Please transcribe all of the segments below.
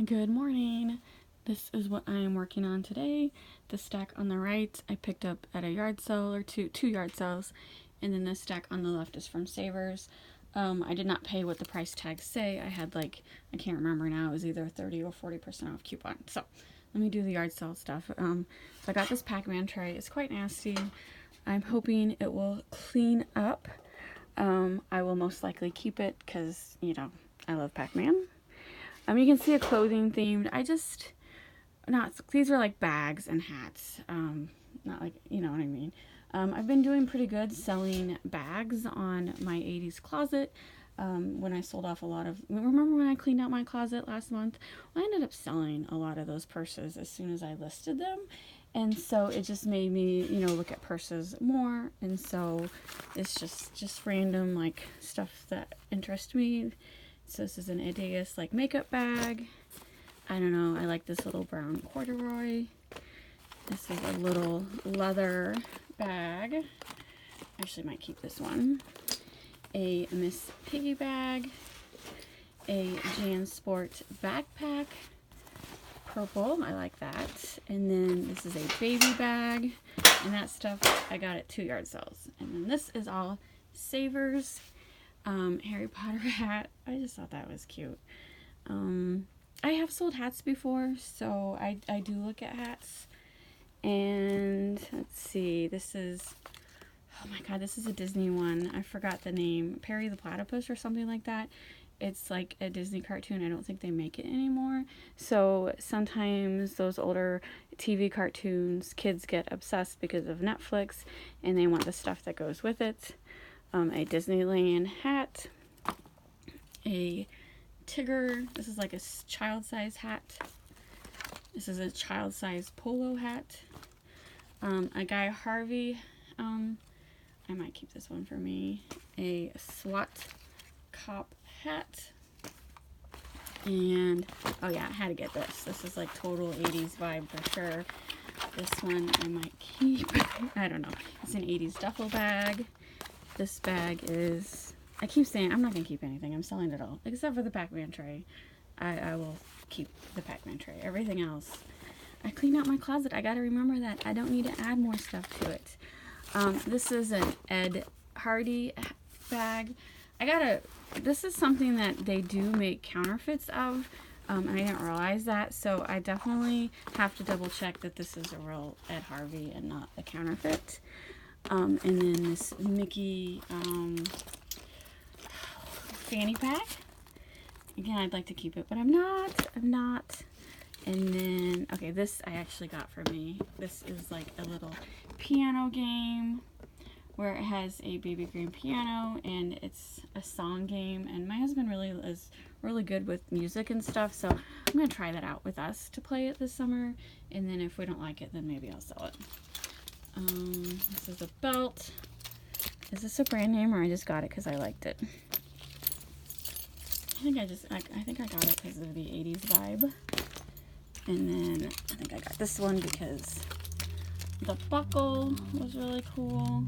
Good morning. This is what I am working on today. The stack on the right I picked up at a yard sale, or two yard sales, and then the stack on the left is from Savers. I did not pay what the price tags say. I had I can't remember now, it was either 30 or 40% off coupon. So let me do the yard sale stuff. So I got this Pacman tray. It's quite nasty. I'm hoping it will clean up. I will most likely keep it because, I love Pac-Man. You can see a clothing themed. These are like bags and hats. Not like, you know what I mean. I've been doing pretty good selling bags on my 80s closet. When I sold off remember when I cleaned out my closet last month? Well, I ended up selling a lot of those purses as soon as I listed them. And so it just made me, look at purses more. And so it's just random stuff that interests me. So this is an Adidas makeup bag. I don't know, I like this little brown corduroy. This is a little leather bag. Actually might keep this one. A Miss Piggy bag. A JanSport backpack. Purple, I like that. And then this is a baby bag. And that stuff I got at 2 yard sales. And then this is all Savers. Harry Potter hat. I just thought that was cute. I have sold hats before, so I do look at hats. And let's see, oh my god, this is a Disney one. I forgot the name. Perry the Platypus or something like that. It's like a Disney cartoon. I don't think they make it anymore. So sometimes those older TV cartoons, kids get obsessed because of Netflix, and they want the stuff that goes with it. A Disneyland hat, a Tigger, this is like a child-size hat, this is a child-size polo hat, a Guy Harvey, I might keep this one for me, a SWAT cop hat, and, oh yeah, I had to get this is like total 80s vibe for sure. This one I might keep, I don't know, it's an 80s duffel bag. This bag is, I keep saying I'm not going to keep anything. I'm selling it all. Except for the Pacman tray. I will keep the Pacman tray. Everything else. I cleaned out my closet. I got to remember that I don't need to add more stuff to it. This is an Ed Hardy bag. This is something that they do make counterfeits of. And I didn't realize that. So I definitely have to double check that this is a real Ed Hardy and not a counterfeit. And then this Mickey fanny pack. Again, I'd like to keep it, but I'm not. And then, okay, this I actually got for me. This is like a little piano game where it has a baby grand piano, and it's a song game. And my husband is really good with music and stuff, so I'm going to try that out with us to play it this summer. And then if we don't like it, then maybe I'll sell it. This is a belt. Is this a brand name, or I just got it because I liked it? I think I got it because of the 80s vibe. And then I think I got this one because the buckle was really cool.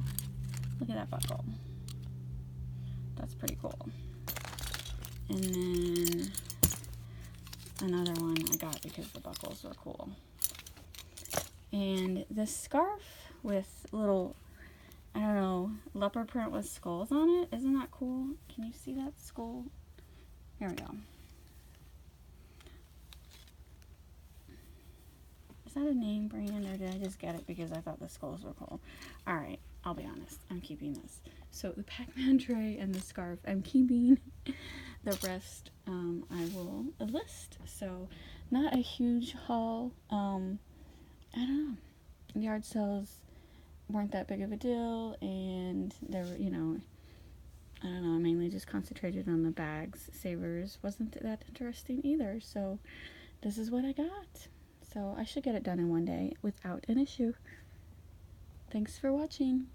Look at that buckle. That's pretty cool. And then another one I got because the buckles were cool. And this scarf with little, I don't know, leopard print with skulls on it. Isn't that cool? Can you see that skull? Here we go. Is that a name brand, or did I just get it because I thought the skulls were cool? Alright, I'll be honest. I'm keeping this. So the Pacman tray and the scarf I'm keeping. The rest I will list. So not a huge haul. I don't know. Yard sales weren't that big of a deal, and they were, I don't know, I mainly just concentrated on the bags. Savers wasn't that interesting either, so this is what I got. So I should get it done in one day without an issue. Thanks for watching.